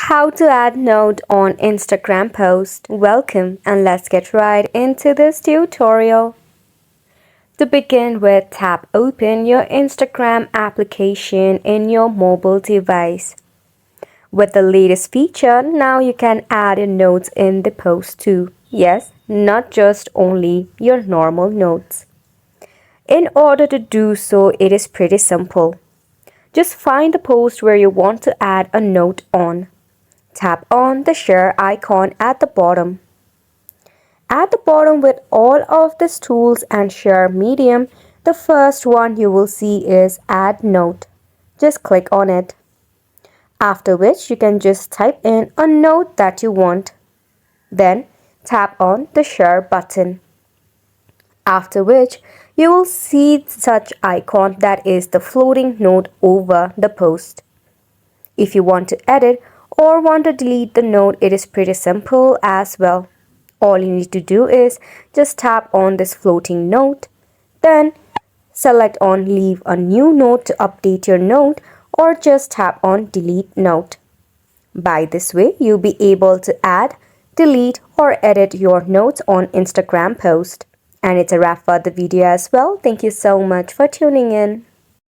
How to add note on Instagram post. Welcome and let's get right into this tutorial. To begin with, tap open your Instagram application in your mobile device. With the latest feature, now you can add notes in the post too. Yes, not just only your normal notes. In order to do so, it is pretty simple. Just find the post where you want to add a note on. Tap on the share icon at the bottom. At the bottom with all of these tools and share medium, the first one you will see is add note. Just click on it. After which you can just type in a note that you want. Then tap on the share button. After which you will see such icon that is the floating note over the post. If you want to edit or want to delete the note, it is pretty simple as well. All you need to do is just tap on this floating note, then select on leave a new note to update your note, or just tap on delete note. By this way, you'll be able to add, delete or edit your notes on Instagram post. And it's a wrap for the video as well. Thank you so much for tuning in.